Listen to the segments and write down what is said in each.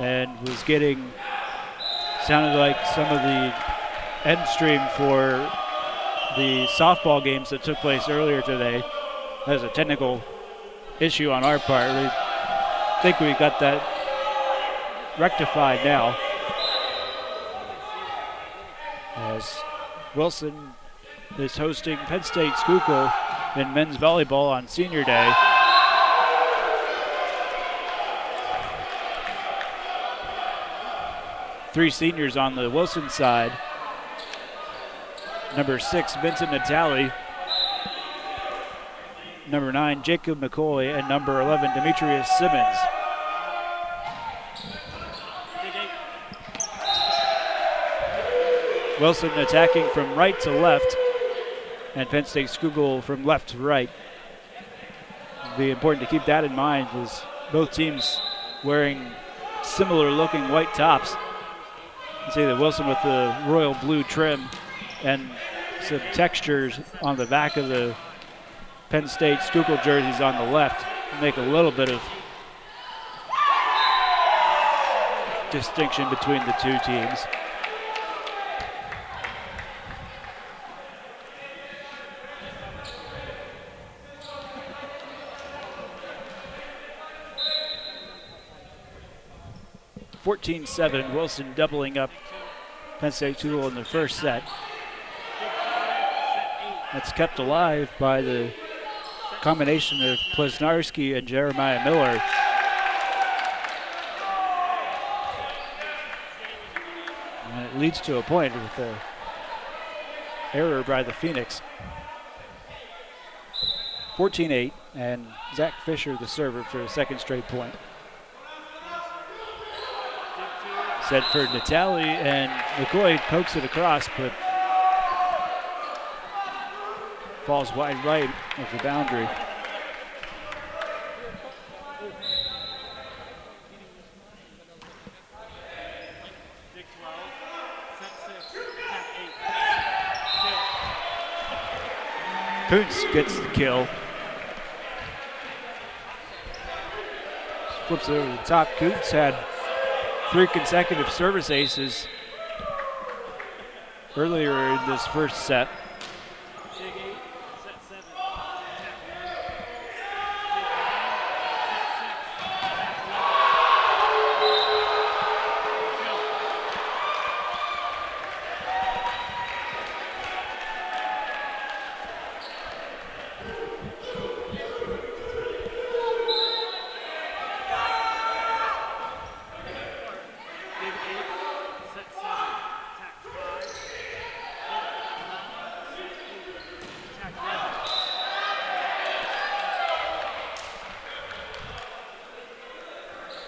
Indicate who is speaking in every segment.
Speaker 1: and was getting, sounded like some of the end stream for the softball games that took place earlier today. That was a technical issue on our part. We think we got that rectified now, as Wilson is hosting Penn State Schuylkill in men's volleyball on Senior Day. Three seniors on the Wilson side. Number 6, Vincent Natali. Number 9, Jacob McCoy. And number 11, Demetrius Simmons. Wilson attacking from right to left, and Penn State Schuylkill from left to right. It'll be important to keep that in mind, as both teams wearing similar looking white tops. You see that Wilson with the royal blue trim and some textures on the back of the Penn State Schuylkill jerseys on the left make a little bit of distinction between the two teams. (14-7), Wilson doubling up Penn State Schuylkill in the first set. That's kept alive by the combination of Plesnarski and Jeremiah Miller. And it leads to a point with an error by the Phoenix. 14-8, and Zach Fisher, the server, for the second straight point. Set for Natali, and McCoy pokes it across, but falls wide right of the boundary. Kuntz gets the kill. Flips it over the top. Kuntz had 3 consecutive service aces earlier in this first set.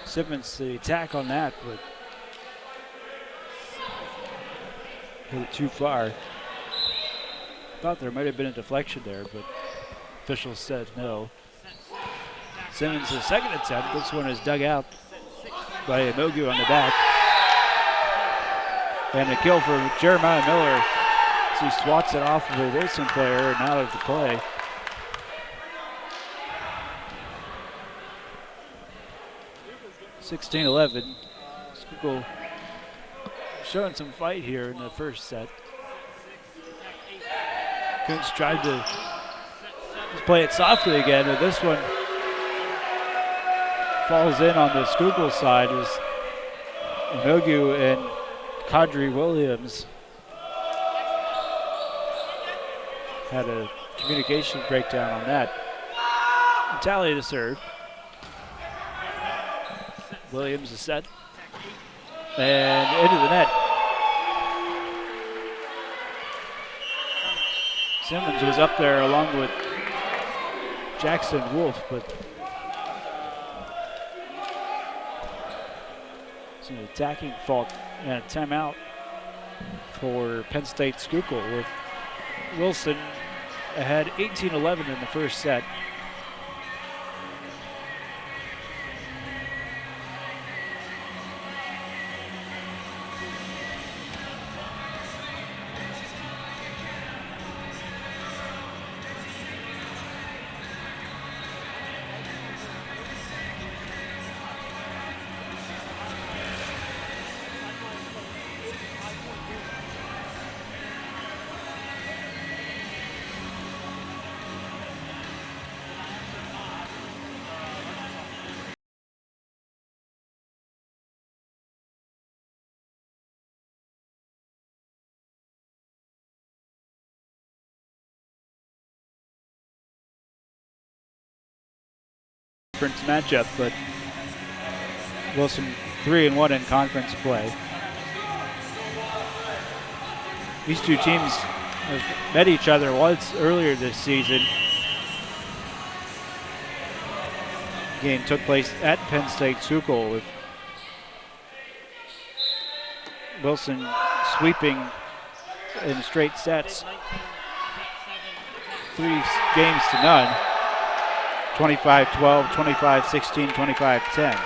Speaker 1: Simmons the attack on that, but hit it too far. Thought there might have been a deflection there, but officials said no. Simmons the second attempt. This one is dug out by Emogu on the back. And a kill for Jeremiah Miller as he swats it off of a Wilson player and out of the play. (16-11). Schuylkill showing some fight here in the first set. Kuntz tried to play it softly again, but this one falls in on the Schuylkill side as Inogu and Kadri Williams had a communication breakdown on that. Tally to serve. Williams is set. And into the net. Simmons was up there along with Jackson Wolf, but it's an attacking fault and a timeout for Penn State Schuylkill, with Wilson ahead 18-11 in the first set. conference matchup, but Wilson 3-1 in conference play. These two teams have met each other once earlier this season. The game took place at Penn State Schuylkill with Wilson sweeping in straight sets, 3 games to none, 25-12, 25-16, 25-10.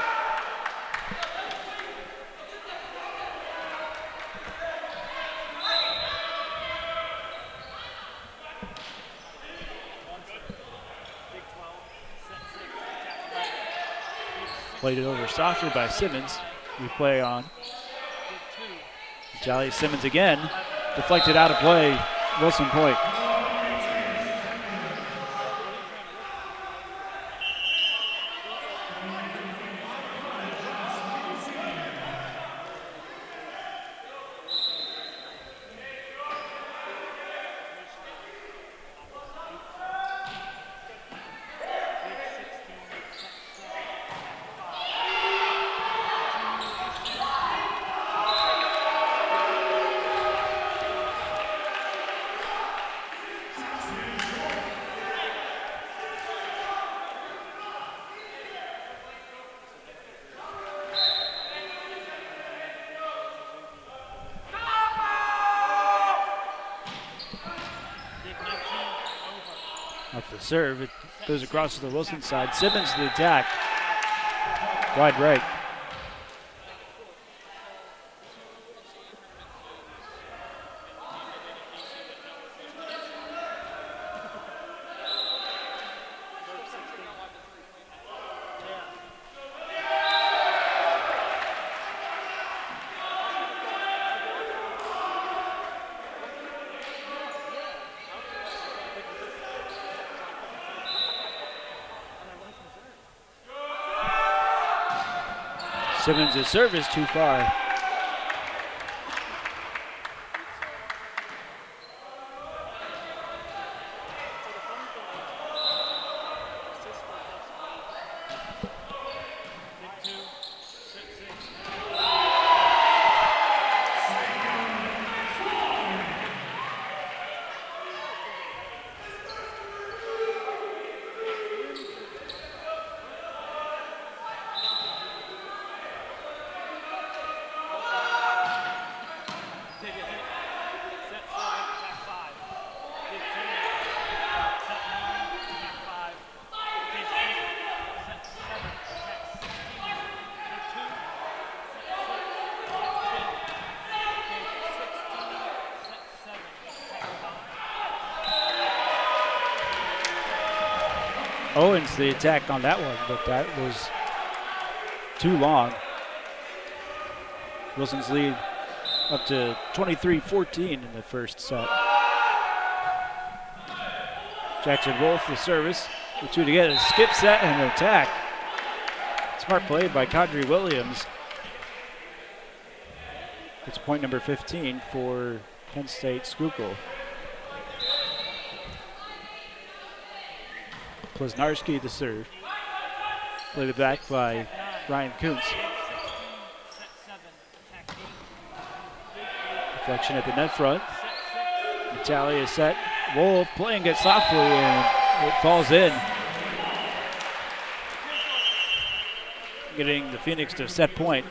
Speaker 1: Played it over softly by Simmons. We play on. Jolly Simmons again. Deflected out of play. Wilson point. Up the serve, it goes across to the Wilson side. Simmons to the attack. Wide right. Simmons' serve is too far. Owens the attack on that one, but that was too long. Wilson's lead up to 23-14 in the first set. Jackson Wolf the service, the two together, skip set and an attack. Smart play by Kadri Williams. It's point number 15 for Penn State Schuylkill. Plesnarski the serve. Played it back by Ryan Kuntz. Deflection at the net front. Natalia set. Wolf playing it softly and it falls in. Getting the Phoenix to set point.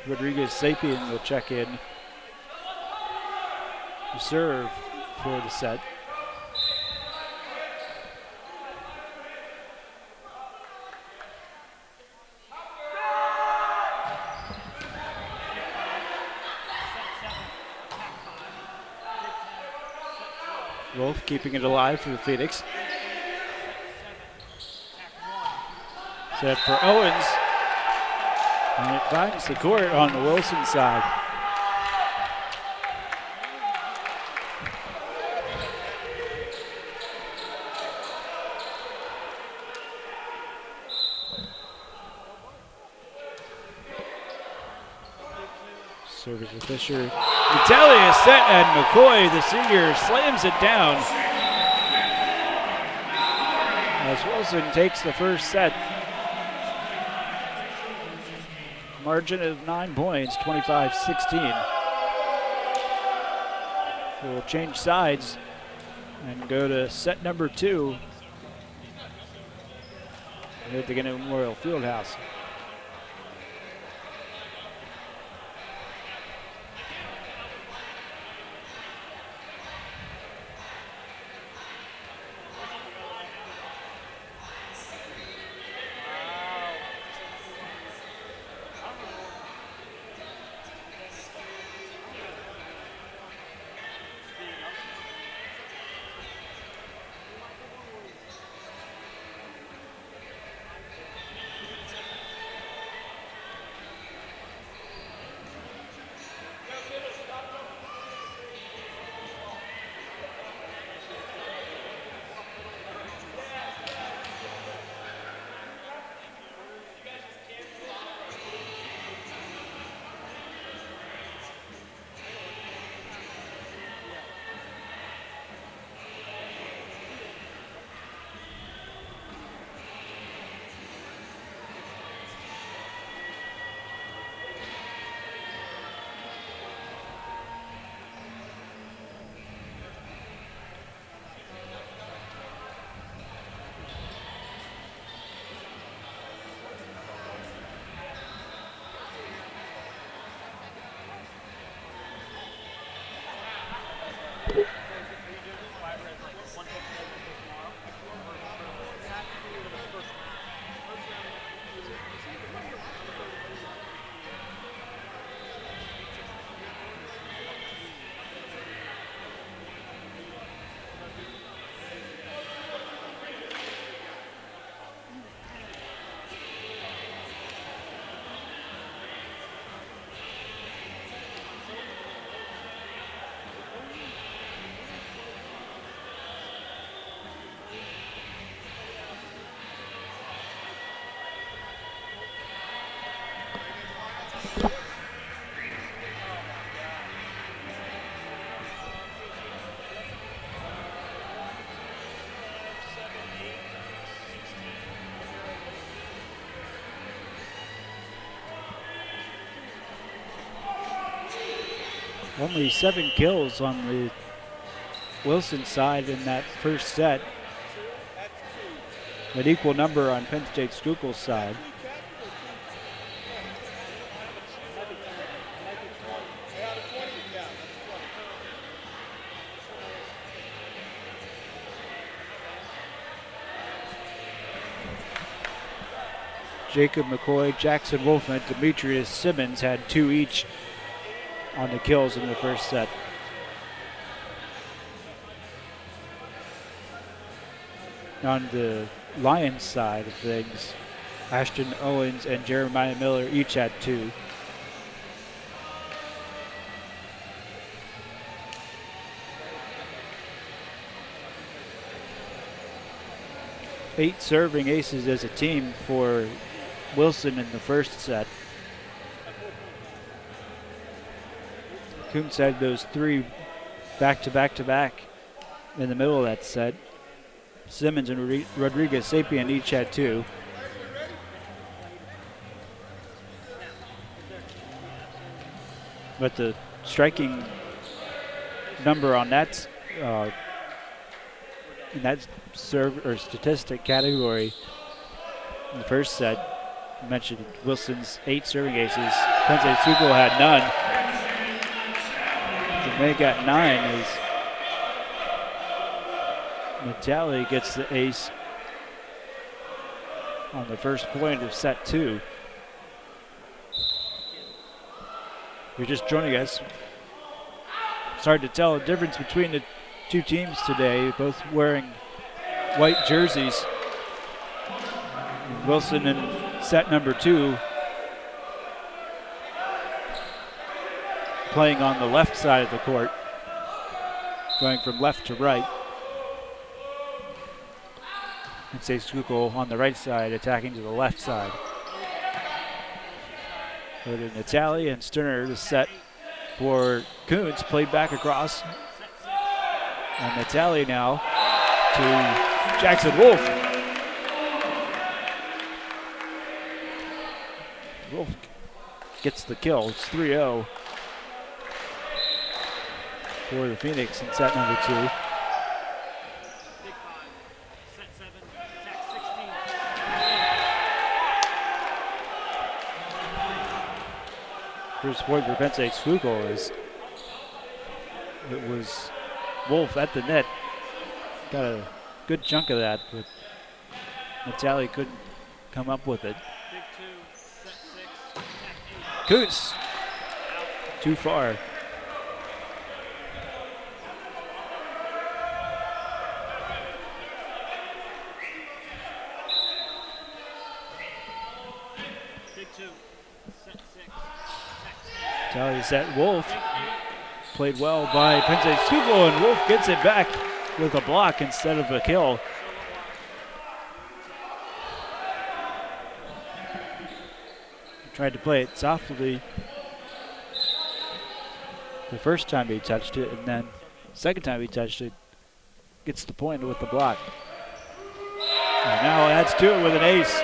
Speaker 1: Rodriguez Sapien will check in. The serve for the set. Wolf keeping it alive for the Phoenix. Set for Owens. And it finds the court on the Wilson side. Service to Fisher. Natalia set and McCoy, the senior, slams it down. as Wilson takes the first set. Margin of 9 points, 25-16. We'll change sides and go to set number 2 at the Gannett Memorial Fieldhouse. Only 7 kills on the Wilson side in that first set. An equal number on Penn State Schuylkill's side. Jacob McCoy, Jackson Wolf, and Demetrius Simmons had 2 each on the kills in the first set. On the Lions side of things, Ashton Owens and Jeremiah Miller each had 2. Eight serving aces as a team for Wilson in the first set. Kuntz had those 3 back-to-back-to-back in the middle of that set. Simmons and Rodriguez-Sapien each had 2. But the striking number on that in that serve or statistic category in the first set, I mentioned Wilson's 8 serving aces. Penn State Schuylkill had none. They got 9 as Natali gets the ace on the first point of set 2. If you're just joining us, it's hard to tell the difference between the 2 teams today, both wearing white jerseys. Wilson in set number 2 playing on the left side of the court, going from left to right. And State Schuylkill on the right side, attacking to the left side. Go to Natali and Sterner to set for Kuntz, played back across. And Natali now to Jackson Wolf. Wolf gets the kill. It's 3-0 for the Phoenix in set number 2. First point for Penn State Schuylkill is it was Wolf at the net. Got a good chunk of that, but Natali couldn't come up with it. Coots, too far. Natali set Wolf. Played well by Penn State Schuylkill, and Wolf gets it back with a block instead of a kill. Tried to play it softly the first time he touched it, and then second time he touched it, gets the point with the block. And now adds to it with an ace.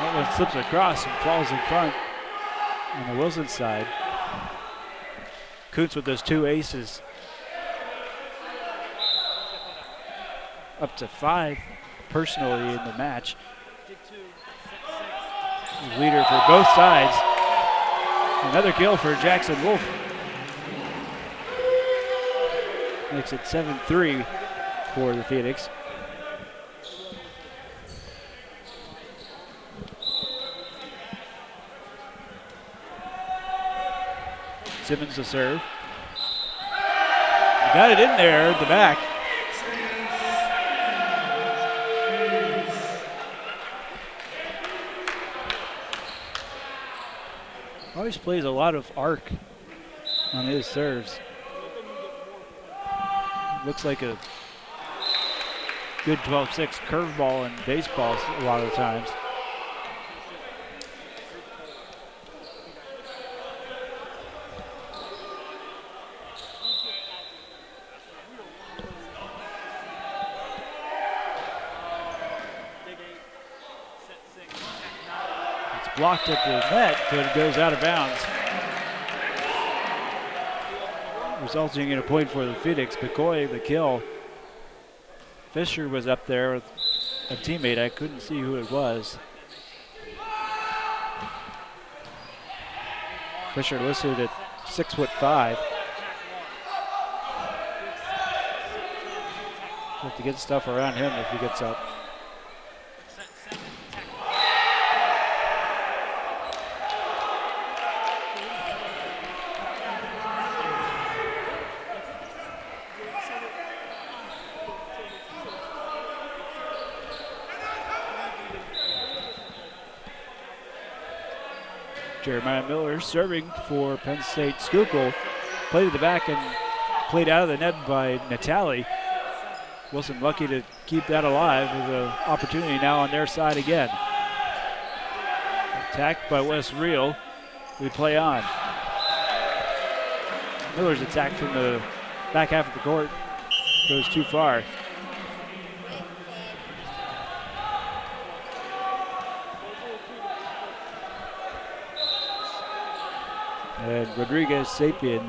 Speaker 1: That one slips across and falls in front on the Wilson side. Coots with those 2 aces. Up to 5 personally in the match. Leader for both sides. Another kill for Jackson Wolf. Makes it 7-3 for the Phoenix. Simmons to serve. Got it in there at the back. Always plays a lot of arc on his serves. Looks like a good 12-6 curveball in baseball a lot of the times. Blocked at the net, but it goes out of bounds. Resulting in a point for the Phoenix. McCoy, the kill. Fisher was up there with a teammate. I couldn't see who it was. Fisher listed at 6'5". Have to get stuff around him if he gets up. Jeremiah Miller serving for Penn State Schuylkill. Played at the back and played out of the net by Natali. Wilson lucky to keep that alive with an opportunity now on their side again. Attacked by Wes Reel. We play on. Miller's attack from the back half of the court goes too far. And Rodriguez Sapien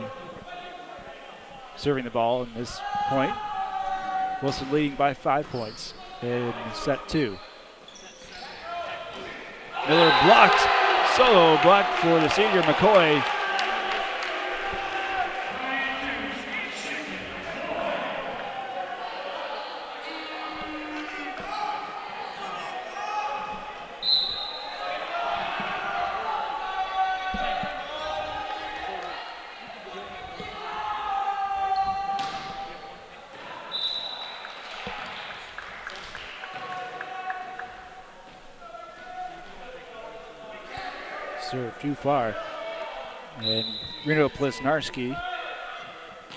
Speaker 1: serving the ball in this point. Wilson leading by 5 points in set 2. Miller blocked, solo block for the senior McCoy. serve too far. And Reno Plisnarski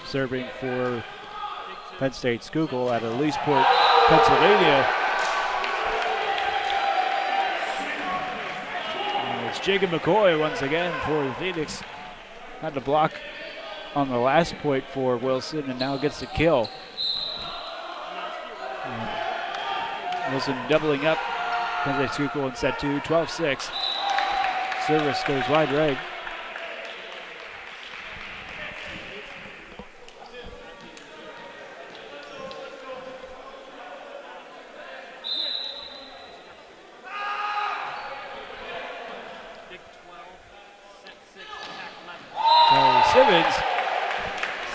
Speaker 1: serving for Penn State Schuylkill out of Leesport, Pennsylvania. And it's Jacob McCoy once again for the Phoenix. Had to block on the last point for Wilson and now gets the kill. And Wilson doubling up. Penn State Schuylkill in set 2, 12-6. Service goes wide right.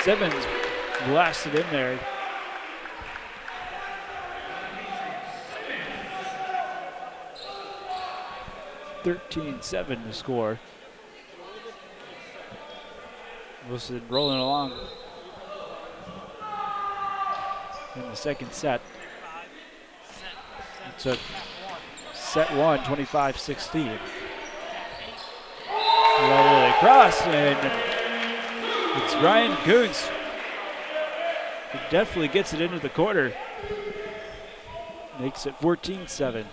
Speaker 1: Simmons blasted in there. (13-7) to score. Wilson rolling along in the second set. It's a set 1, 25-16. Right across, and it's Ryan Kuntz. He definitely gets it into the corner. Makes it 14-7.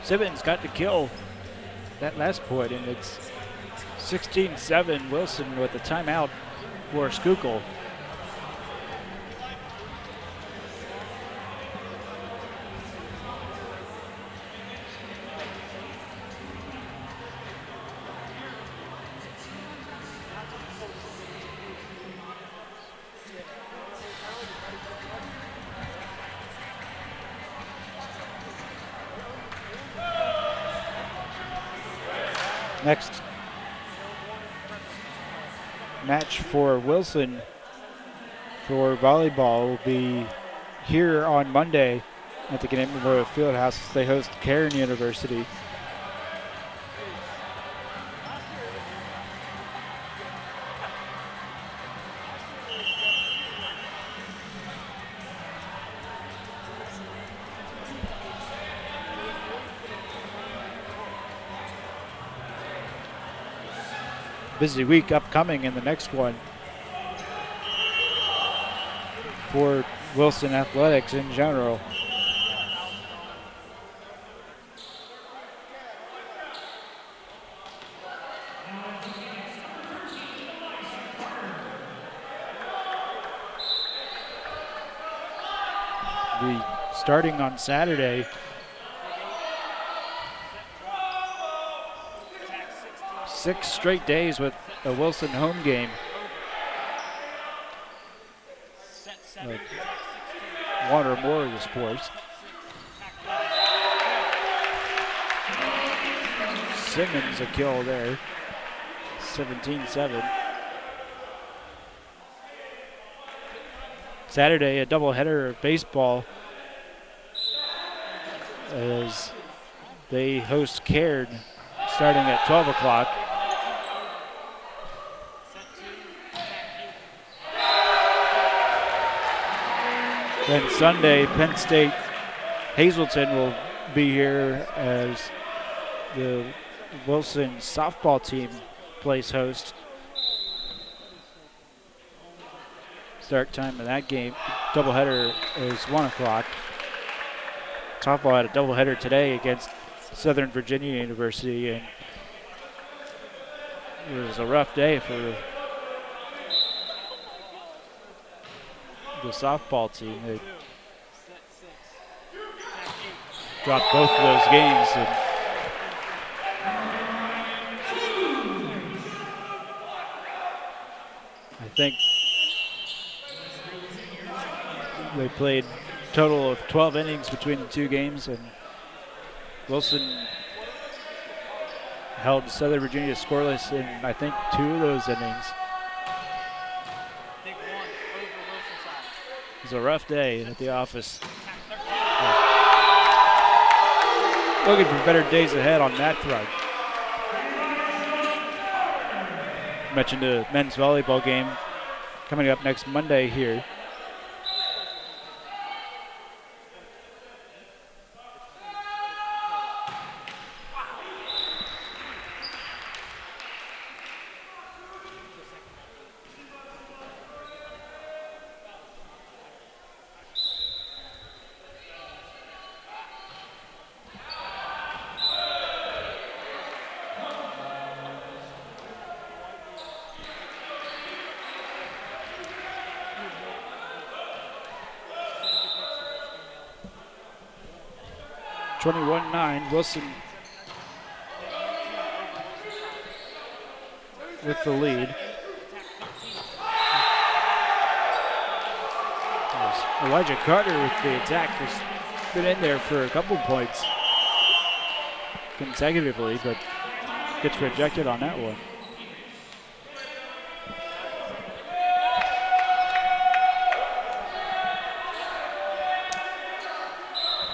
Speaker 1: Simmons got the kill that last point, and it's 16-7. Wilson with the timeout for Schuylkill. Next match for Wilson for volleyball will be here on Monday at the Canadian Memorial Fieldhouse as they host Cairn University. Busy week upcoming in the next one for Wilson Athletics in general. Starting on Saturday, six straight days with a Wilson home game. One or more of the sports. Simmons a kill there. 17-7. Saturday, a doubleheader of baseball as they host Cairn starting at 12 o'clock. Then Sunday, Penn State Hazleton will be here as the Wilson softball team plays host. Start time of that game, doubleheader is 1 o'clock. Softball had a doubleheader today against Southern Virginia University, and it was a rough day for the softball team. They dropped both of those games. And I think they played a total of 12 innings between the two games, and Wilson held Southern Virginia scoreless in, I think, 2 of those innings. It was a rough day at the office. Looking for better days ahead on that front. Mentioned a men's volleyball game coming up next Monday here. Wilson with the lead. Elijah Carter with the attack has been in there for a couple points consecutively, but gets rejected on that one.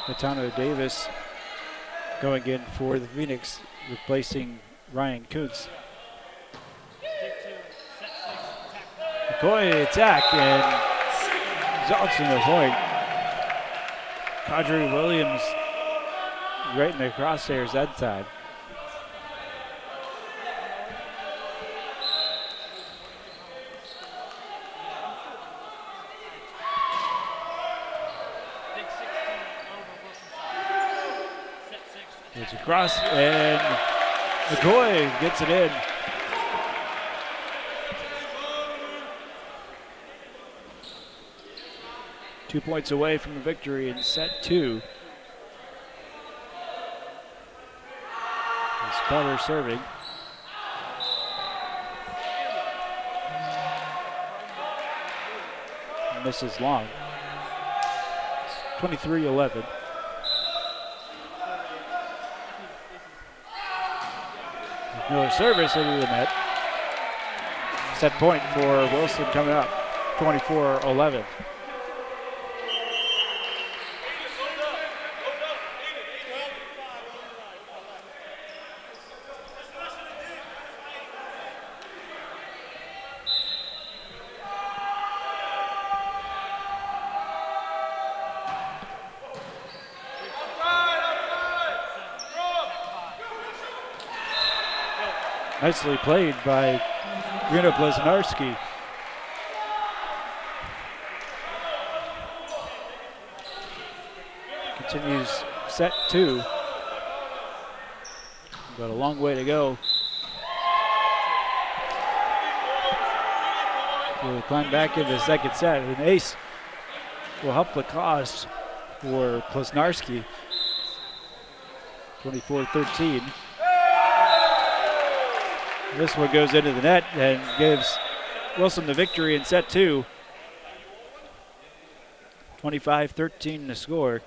Speaker 1: Latano Davis going in for the Phoenix, replacing Ryan Kuntz. McCoy attack, and Johnson a point. Kadri Williams right in the crosshairs that time. It's across, and McCoy gets it in. Two points away from the victory in set 2. As Carter serving. Misses long. 23-11. Miller service into the net. Set point for Wilson coming up. 24-11. Nicely played by Rena Blesnarski. Continues set 2. But a long way to go. We'll climb back into the second set. An ace will help the cause for Blesnarski. 24-13. This one goes into the net and gives Wilson the victory in set 2. 25-13 to score.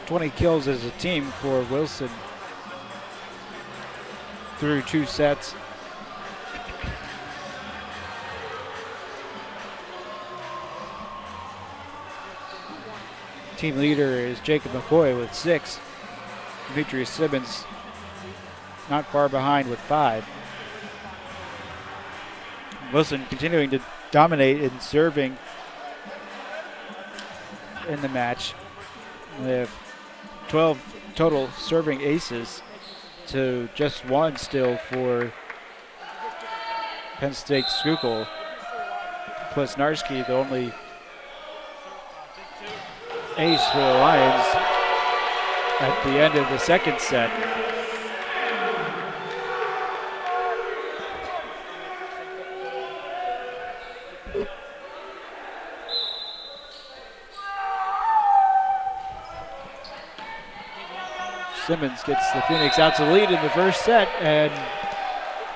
Speaker 1: 20 kills as a team for Wilson through 2 sets. Team leader is Jacob McCoy with 6. Demetrius Simmons not far behind with 5. Wilson continuing to dominate in serving in the match. They have 12 total serving aces to just 1 still for Penn State Schuylkill. Plesnarski, the only ace for the Lions at the end of the second set. Simmons gets the Phoenix out to lead in the first set, and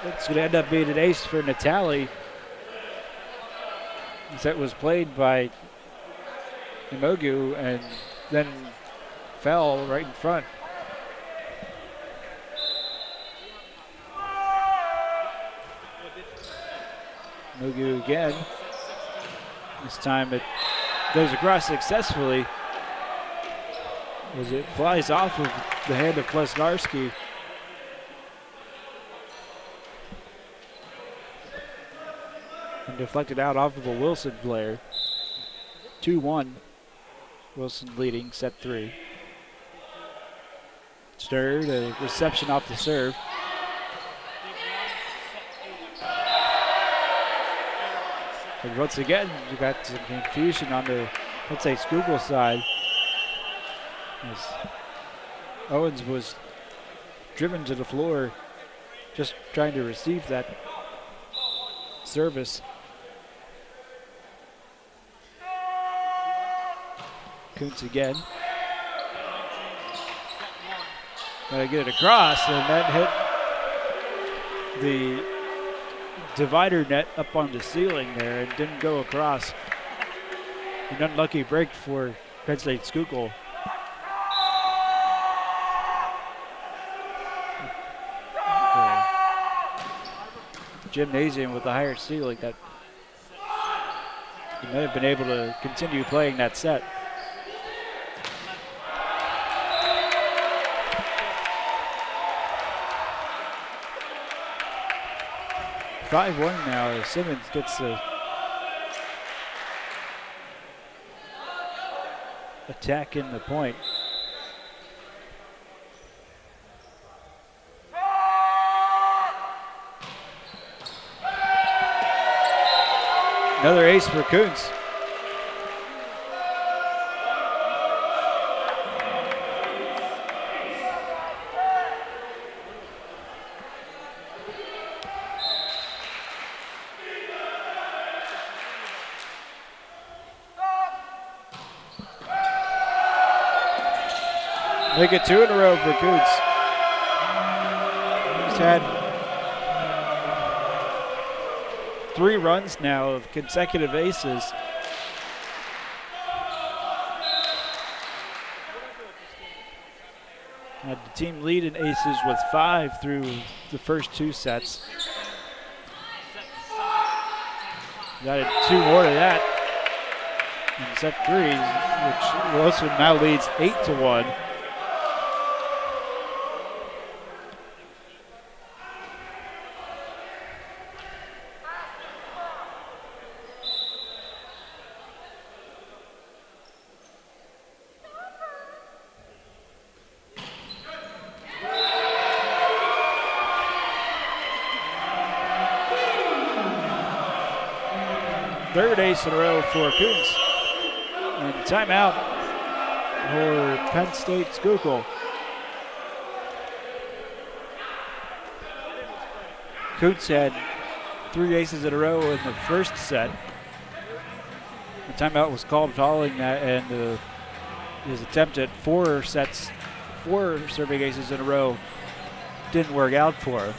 Speaker 1: it's going to end up being an ace for Natali. The set was played by Imogu and then fell right in front. Imogu again. This time it goes across successfully as it flies off of the hand of Plesnarski. And deflected out off of a Wilson player. 2-1. Wilson leading set 3. Stirred, a reception off the serve. And once again, you got some confusion on the, let's say, Schuylkill side. As Owens was driven to the floor just trying to receive that service. Kuntz again. Gotta get it across, and that hit the divider net up on the ceiling there and didn't go across. An unlucky break for Penn State Schuylkill. Gymnasium with the higher ceiling that he may have been able to continue playing that set. Five 1 now as Simmons gets the attack in the point. Another ace for Kuntz. Make it 2 in a row for Kuntz. He's had 3 runs now of consecutive aces. Had the team lead in aces with 5 through the first 2 sets. Got 2 more to that in set 3, which Wilson now leads 8-1. Third ace in a row for Kuntz. And timeout for Penn State Schuylkill. Kuntz had 3 aces in a row in the first set. The timeout was called following that, and his attempt at 4 serving aces in a row didn't work out for him.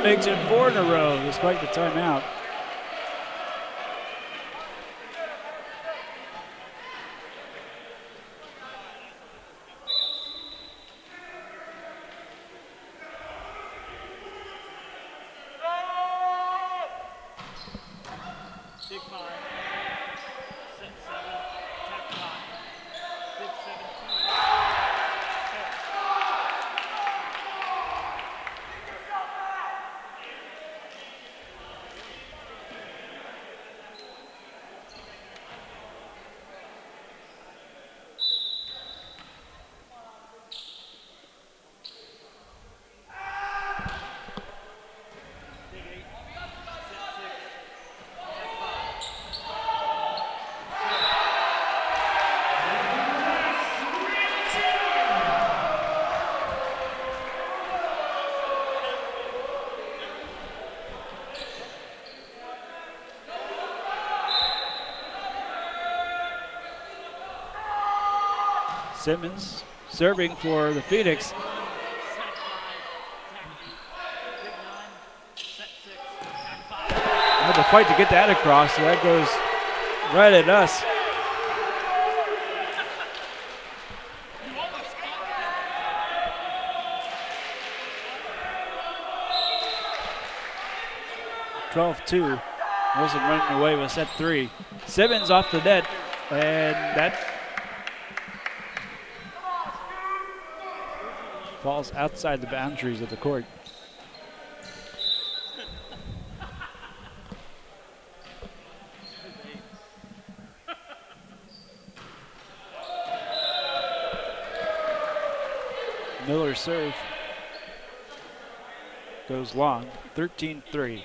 Speaker 1: makes it 4 in a row despite the timeout. Simmons serving for the Phoenix. Had to fight to get that across, so that goes right at us. (12-2). Wilson running away with set 3. Simmons off the net, and that falls outside the boundaries of the court. Miller's serve goes long, 13-3.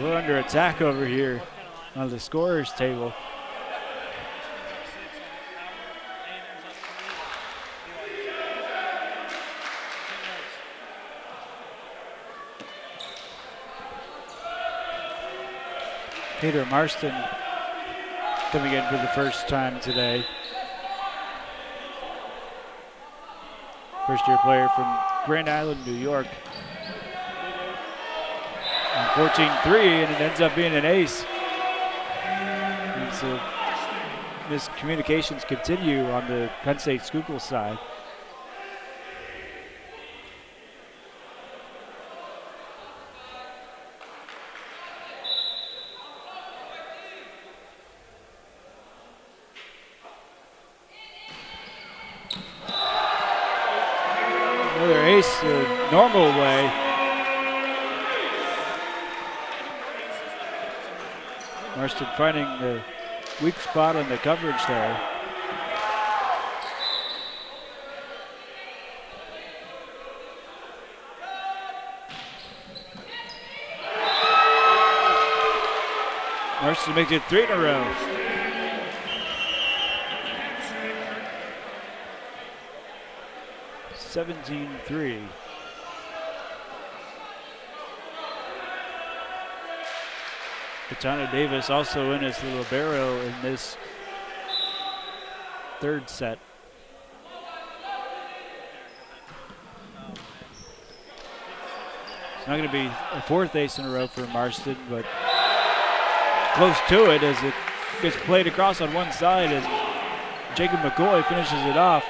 Speaker 1: We're under attack over here on the scorer's table. Peter Marston coming in for the first time today. First-year player from Grand Island, New York. 14-3, and it ends up being an ace. And so miscommunications continue on the Penn State Schuylkill side. Another ace the normal way. Marston finding the weak spot on the coverage there. Marston makes it 3 in a row. (17-3). Katana Davis also in as the libero in this third set. It's not going to be a fourth ace in a row for Marston, but close to it as it gets played across on one side as Jacob McCoy finishes it off.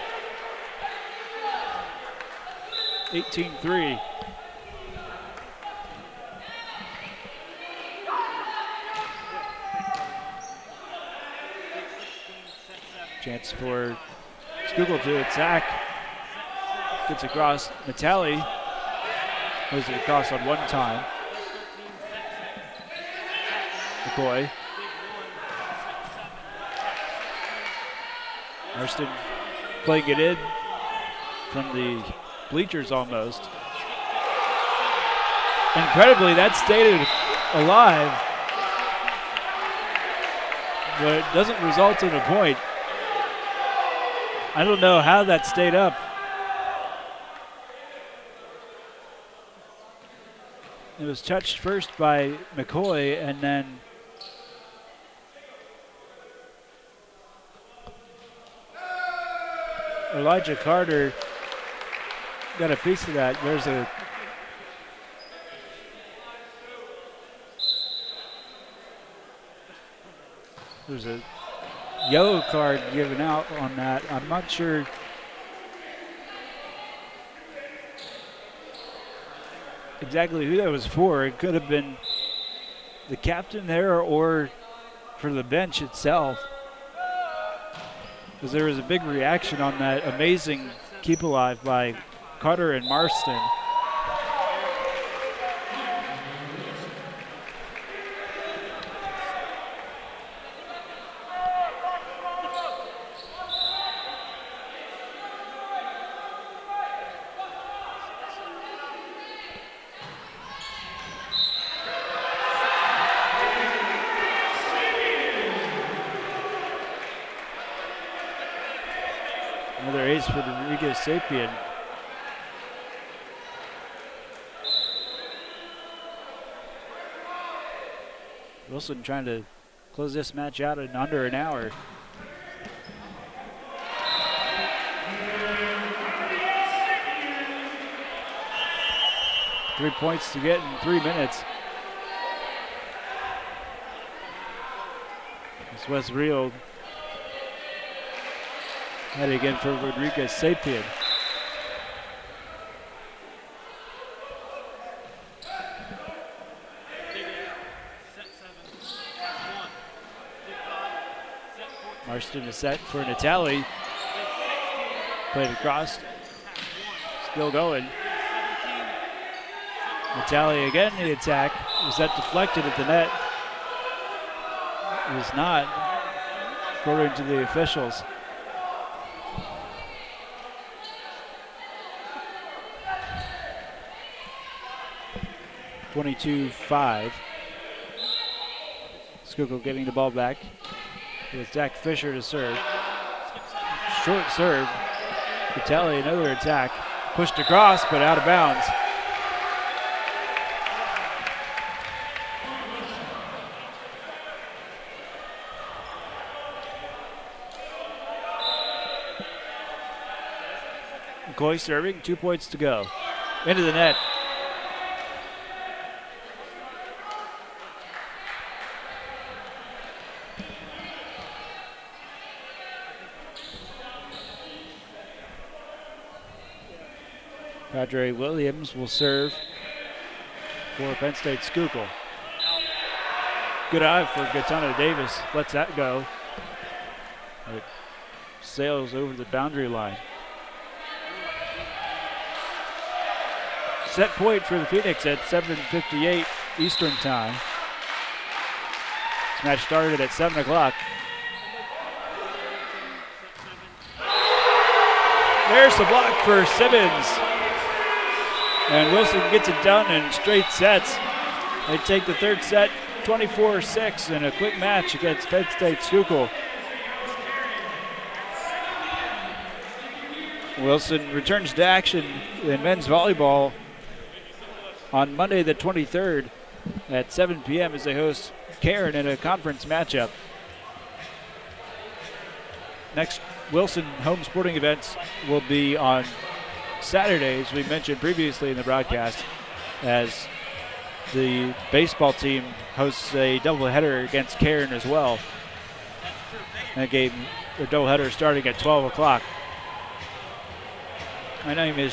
Speaker 1: 18-3. Chance for Schuylkill to attack. Gets across. Natali moves it across on one time. McCoy. Marston playing it in from the bleachers almost. Incredibly, that stayed alive, but it doesn't result in a point. I don't know how that stayed up. It was touched first by McCoy, and then Elijah Carter got a piece of that. There's a yellow card given out on that. I'm not sure. Exactly who that was for. It could have been the captain there or for the bench itself, because there was a big reaction on that amazing keep alive by Carter and Marston. Another ace for Rodriguez-Sapien. Wilson trying to close this match out in under an hour. Three points to get in 3 minutes. It's West Rio heading again for Rodriguez-Sapien. Marston is set for Natali. Played across. Still going. Natali again the attack. Was that deflected at the net? It was not, according to the officials. (22-5). Schuylkill getting the ball back. With Zach Fisher to serve. Short serve. Natali another attack. Pushed across, but out of bounds. McCoy serving, 2 points to go. Into the net. Padre Williams will serve for Penn State Schuylkill. Good eye for Gaetano Davis. Lets that go. It sails over the boundary line. Set point for the Phoenix at 7:58 Eastern time. This match started at 7 o'clock. There's the block for Simmons. And Wilson gets it done in straight sets. They take the third set 24-6 in a quick match against Penn State Schuylkill. Wilson returns to action in men's volleyball on Monday the 23rd at 7 p.m. as they host Cairn in a conference matchup. Next Wilson home sporting events will be on Saturday, as we mentioned previously in the broadcast, as the baseball team hosts a doubleheader against Cairn as well. That game, the doubleheader starting at 12 o'clock. My name is